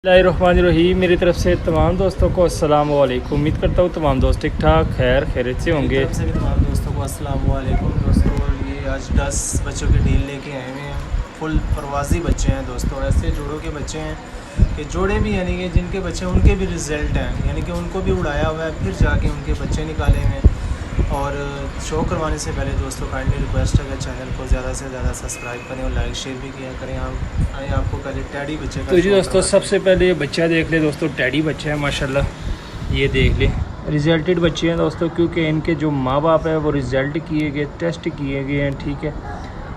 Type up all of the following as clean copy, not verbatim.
बिस्मिल्लाहिर्रहमानिर्रहीम। मेरी तरफ से तमाम दोस्तों को अस्सलाम वालेकुम। उम्मीद करता हूँ तमाम दोस्त ठीक ठाक खैरियत से होंगे। तरफ से भी तमाम दोस्तों को अस्सलाम वालेकुम। दोस्तों ये आज 10 बच्चों की डील लेके आए हुए हैं। फुल प्रवासी बच्चे हैं दोस्तों, ऐसे जोड़ों के बच्चे हैं कि जोड़े भी यानी कि जिनके बच्चे उनके भी रिज़ल्ट हैं, यानी कि उनको भी उड़ाया हुआ है, फिर जाके उनके बच्चे निकाले हुए हैं। और शो करवाने से पहले दोस्तों काइंडली रिक्वेस्ट है कि चैनल को ज़्यादा से ज़्यादा सब्सक्राइब करें और लाइक शेयर भी किया करें। हम आए आपको पहले टैडी बच्चे का तो जी शो दोस्तों, करवाते सबसे पहले ये बच्चा देख ले दोस्तों, टैडी बच्चा है माशाल्लाह। ये देख ले, रिजल्टेड बच्चे हैं दोस्तों, क्योंकि इनके जो माँ बाप है वो रिज़ल्ट किए गए, टेस्ट किए गए हैं, ठीक है।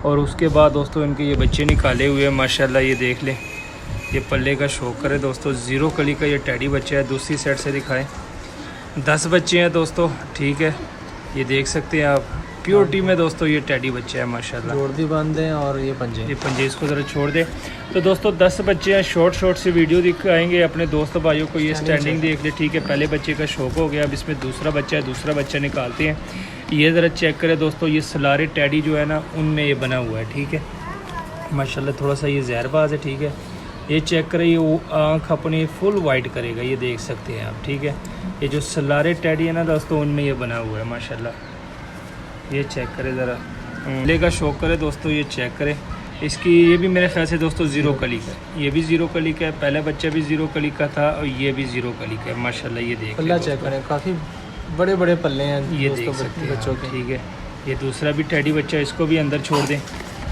और उसके बाद दोस्तों इनके ये बच्चे निकाले हुए हैं माशाल्लाह। ये देख ले, ये पल्ले का शौकर है दोस्तों, ज़ीरो कली का ये टैडी बच्चा है। दूसरी साइड से दिखाएं, 10 बच्चे हैं दोस्तों, ठीक है। ये देख सकते हैं आप, प्योरिटी में दोस्तों ये टैडी बच्चा है माशाल्लाह। जोड़ भी बंद हैं और ये पंजे इसको ज़रा छोड़ दे। तो दोस्तों 10 बच्चे हैं, शॉर्ट से वीडियो दिखाएंगे अपने दोस्त भाइयों को। ये स्टैंडिंग देख ले, ठीक है। पहले बच्चे का शौक हो गया, अब इसमें दूसरा बच्चा है, दूसरा बच्चा निकालते हैं। ये ज़रा चेक करें दोस्तों, ये सलारे टैडी जो है ना उनमें ये बना हुआ है, ठीक है माशाल्लाह। थोड़ा सा ये जहरबाज है, ठीक है। ये चेक करें, ये आँख अपनी फुल वाइट करेगा, ये देख सकते हैं आप, ठीक है। ये जो सलारे टैडी है ना दोस्तों उनमें ये बना हुआ है माशाल्लाह। ये चेक करें ज़रा, ले का शौक करे दोस्तों, ये चेक करें इसकी। ये भी मेरे ख्याल से दोस्तों ज़ीरो कली का है, ये भी ज़ीरो कली का है। पहला बच्चा भी ज़ीरो कली का था और ये भी ज़ीरो कली का है माशाल्लाह। ये देख पल्ला चेक करें, काफ़ी बड़े बड़े पल्ले हैं ये दोस्तों देख सकते हैं बच्चों आप, के, ठीक है। ये दूसरा भी टैडी बच्चा है, इसको भी अंदर छोड़ दें।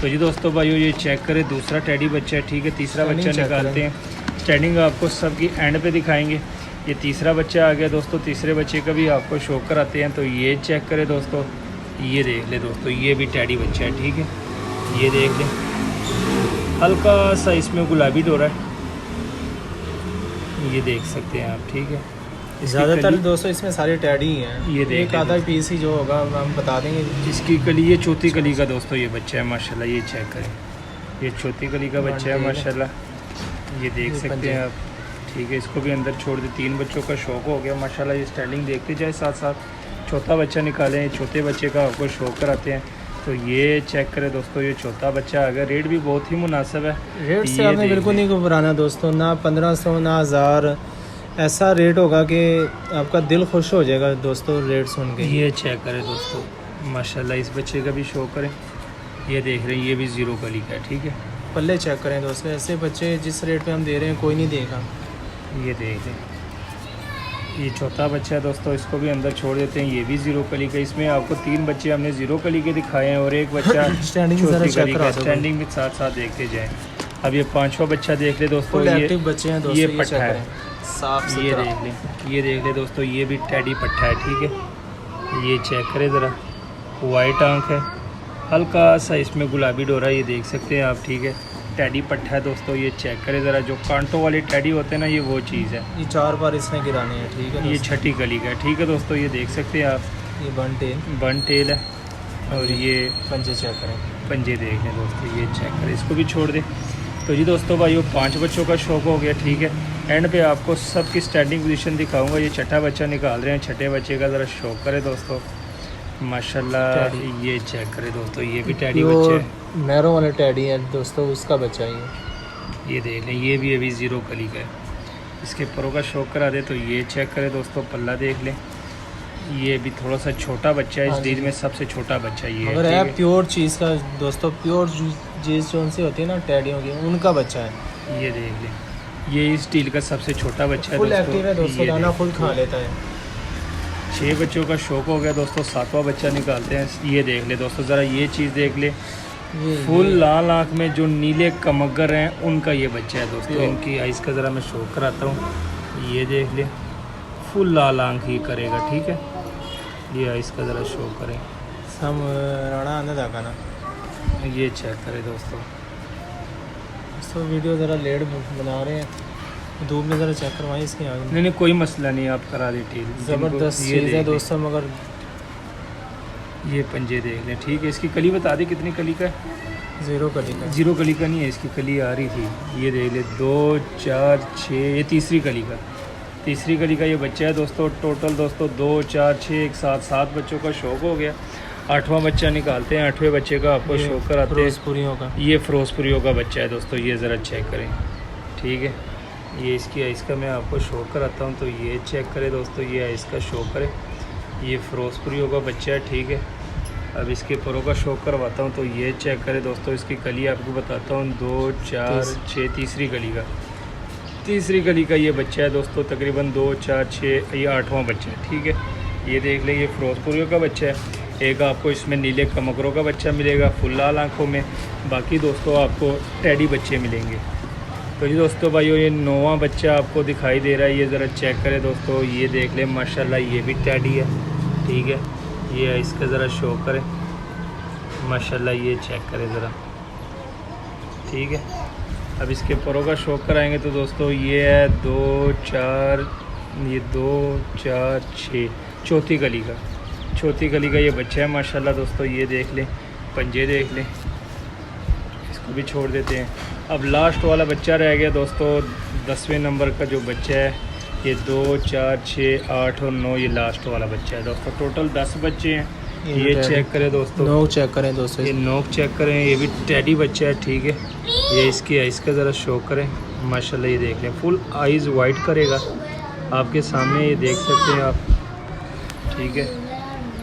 तो जी दोस्तों भाइयों, ये चेक करें, दूसरा टैडी बच्चा है, ठीक है। तीसरा बच्चा निकालते हैं, स्टैंडिंग आपको सबकी एंड पे दिखाएंगे। ये तीसरा बच्चा आ गया दोस्तों, तीसरे बच्चे का भी आपको शो कराते हैं। तो ये चेक करें दोस्तों, ये देख ले दोस्तों, ये भी टैडी बच्चा है, ठीक है। ये देख लें, हल्का सा इसमें गुलाबी डोरा है, ये देख सकते हैं आप, ठीक है। ज़्यादातर दोस्तों इसमें सारे टैडी ही हैं। ये देख एक आधा पीस ही जो होगा हम बता देंगे। इसकी कली, ये चौथी कली का दोस्तों ये बच्चा है माशाल्लाह। ये चेक करें, ये चौथी कली का बच्चा है माशाल्लाह। ये देख सकते हैं आप, ठीक है। इसको भी अंदर छोड़ दे। 3 बच्चों का शौक हो गया माशाल्लाह। ये स्टाइलिंग देखते जाए साथ साथ। चौथा बच्चा निकालें, चौथे बच्चे का आपको शौक कराते हैं। तो ये चेक करें दोस्तों, ये चौथा बच्चा आ गया। रेट भी बहुत ही मुनासिब है, रेट से आपने बिल्कुल नहीं घबराना दोस्तों, ना 1500 ना 1000, ऐसा रेट होगा कि आपका दिल खुश हो जाएगा दोस्तों रेट सुन के। ये चेक करें दोस्तों माशाल्लाह, इस बच्चे का भी शौक करें। ये देख रहे हैं, ये भी ज़ीरो कली का है, ठीक है। पल्ले चेक करें दोस्तों, ऐसे बच्चे जिस रेट पे हम दे रहे हैं कोई नहीं देगा। ये देख लें, ये चौथा बच्चा है दोस्तों, इसको भी अंदर छोड़ देते हैं। ये भी ज़ीरो कली का। इसमें आपको 3 बच्चे हमने ज़ीरो कली के दिखाए हैं और एक बच्चा स्टैंडिंग स्टैंडिंग भी साथ साथ देखते जाएं। अब ये 5वां बच्चा देख ले दोस्तों, ये बच्चे हैं दोस्तों, ये पट्टा है, साफ ये देख लें, ये देख ले दोस्तों, ये भी टैडी पट्टा है, ठीक है। ये चेक करें ज़रा, वाइट आंख है, हल्का सा इसमें गुलाबी डोरा, ये देख सकते हैं आप, ठीक है। टैडी पट्टा है दोस्तों, ये चेक करें ज़रा। जो कांटों वाले टैडी होते हैं ना, ये वो चीज़ है। ये 4 बार इसने गिराने हैं, ठीक है। ये छठी कली का है, ठीक है दोस्तों। ये देख सकते हैं आप, ये बन टेल है। और ये पंजे चेक करें, पंजे देख लें दोस्तों, ये चेक करें। इसको भी छोड़ दें। तो जी दोस्तों भाइयों, 5 बच्चों का शौक हो गया, ठीक है। एंड पे आपको सबकी स्टैंडिंग पोजीशन दिखाऊंगा। ये छठा बच्चा निकाल रहे हैं, छठे बच्चे का ज़रा शौक करें दोस्तों माशाल्लाह। ये चेक करें दोस्तों, ये भी टैडी बच्चा है, नहरों वाले टैडी है दोस्तों, उसका बच्चा ये देख लें। ये भी अभी ज़ीरो कली का है, इसके परों का शौक करा दे। तो ये चेक करें दोस्तों, पल्ला देख लें। ये भी थोड़ा सा छोटा बच्चा है, इस डील में सबसे छोटा बच्चा ये है। अगर है प्योर चीज़ का दोस्तों, प्योर चीज़ जो उनसे होती है ना टैडियों की, उनका बच्चा है। ये देख लें, ये इस डील का सबसे छोटा बच्चा है, फुल एक्टिव है दोस्तों, दाना फुल खा लेता है। 6 बच्चों का शौक हो गया दोस्तों, 7वां बच्चा निकालते हैं। ये देख ले दोस्तों, ज़रा ये चीज़ देख ले, फुल लाल आँख में जो नीले कमगर हैं उनका ये बच्चा है दोस्तों। इनकी आइस का ज़रा मैं शौक कराता हूँ। ये देख ले, फुल लाल आँख ही करेगा, ठीक है। ये आइस का ज़रा शौक करें, सम राणा आने दागा ना। ये चेक करें दोस्तों, तो वीडियो ज़रा लेट बना रहे हैं, धूप में ज़रा चेक करवाएं इसके आगे। नहीं कोई मसला नहीं, आप करा दें। ज़बरदस्त चीज़ है दोस्तों, मगर ये पंजे देख लें, ठीक है। इसकी कली बता दें कितनी कली का है? ज़ीरो कली का। ज़ीरो कली का नहीं है, इसकी कली आ रही थी। ये देख ले, 2 4 6, ये तीसरी कली का, तीसरी कली का ये बच्चा है दोस्तों। टोटल दोस्तों 2 4 6 एक साथ 7 बच्चों का शौक हो गया। 8वां बच्चा निकालते हैं, 8वें बच्चे का आपको शौक कराते हैं। फिरोजपुरियों का, ये फिरोजपुरियों का बच्चा है दोस्तों, ये ज़रा चेक करें, ठीक है। ये इसकी आइस का मैं आपको शो कराता हूँ। तो ये चेक करें दोस्तों, ये आइस का शो करें। ये फिरोजपुरियों का बच्चा है, ठीक है। अब इसके परों का शो करवाता हूँ। तो ये चेक करें दोस्तों, इसकी कली आपको बताता हूँ, 2 4 6 तीसरी कली का ये बच्चा है दोस्तों। तकरीबन 2 4 6 ये 8वां बच्चा है, ठीक है। ये देख लें, ये फिरोजपुरियों का बच्चा है। एक आपको इसमें नीले कमकरों का बच्चा मिलेगा फुल लाल आँखों में। बाकी दोस्तों आपको टैडी बच्चे मिलेंगे। तो जी दोस्तों भाइयों, ये 9वां बच्चा आपको दिखाई दे रहा है। ये ज़रा चेक करें दोस्तों, ये देख लें माशाल्लाह, ये भी टैडी है, ठीक है। ये इसका ज़रा शो करें माशाल्लाह, ये चेक करें ज़रा, ठीक है। अब इसके परों का शो कराएंगे तो दोस्तों ये है 2 4 6 चौथी कली का ये बच्चा है माशाल्लाह दोस्तों। ये देख लें, पंजे देख लें, इसको भी छोड़ देते हैं। अब लास्ट वाला बच्चा रह गया दोस्तों, 10वें नंबर का जो बच्चा है, ये 2 4 6 8 और 9 ये लास्ट वाला बच्चा है दोस्तों। टोटल 10 बच्चे हैं। ये चेक करें दोस्तों, नोक चेक करें दोस्तों, ये नोक चेक करें। ये भी टैडी बच्चा है, ठीक है। ये इसकी आइज़ का ज़रा शो करें माशाल्लाह, ये देख लें, फुल आइज़ वाइट करेगा आपके सामने, ये देख सकते हैं आप, ठीक है।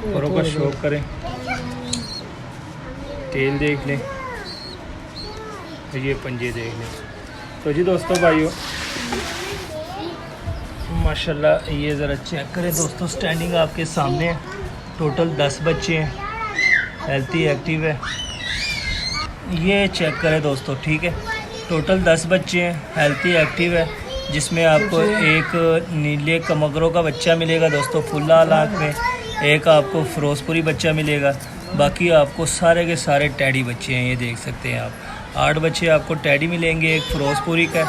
परों का शो करें, टेल देख लें, ये पंजे देख लें। तो जी दोस्तों भाइयों माशाल्लाह, ये ज़रा चेक करें दोस्तों, स्टैंडिंग आपके सामने है। टोटल 10 बच्चे हैं, हेल्थी एक्टिव है। ये चेक करें दोस्तों, ठीक है। टोटल 10 बच्चे हैं, हेल्थी एक्टिव है, जिसमें आपको एक नीले कमगरों का बच्चा मिलेगा दोस्तों फुल लाल आँख में। एक आपको फिरोजपुरी बच्चा मिलेगा। बाकी आपको सारे के सारे टैडी बच्चे हैं, ये देख सकते हैं आप। 8 बच्चे आपको टैडी मिलेंगे, एक फिरोजपुरी का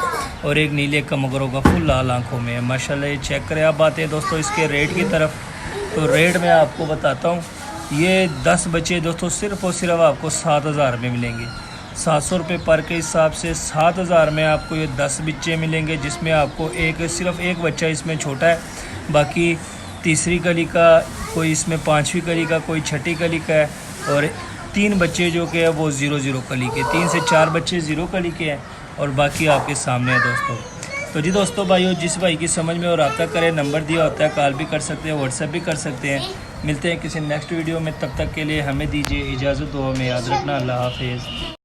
और एक नीले कमगरों का फुल लाल आँखों में है माशाल्लाह। ये चेक करें। अब आते हैं दोस्तों इसके रेट की तरफ। तो रेट मैं आपको बताता हूँ। ये 10 बच्चे दोस्तों सिर्फ़ और सिर्फ आपको 7000 में मिलेंगे। 700 रुपये पर के हिसाब से 7000 में आपको ये 10 बच्चे मिलेंगे, जिसमें आपको सिर्फ एक बच्चा इसमें छोटा है। बाकी तीसरी कली का, कोई इसमें 5वीं कली का, कोई 6ठी कली का है, और 3 बच्चे जो कि है वो 0 कली के, 3 से 4 बच्चे 0 कली के हैं, और बाकी आपके सामने है दोस्तों। तो जी दोस्तों भाइयों, जिस भाई की समझ में और रब्ता करें, नंबर दिया होता है, कॉल भी कर सकते हैं, व्हाट्सएप भी कर सकते हैं। मिलते हैं किसी नेक्स्ट वीडियो में, तब तक के लिए हमें दीजिए इजाज़त। दुआ में याद रखना। अल्लाह हाफिज़।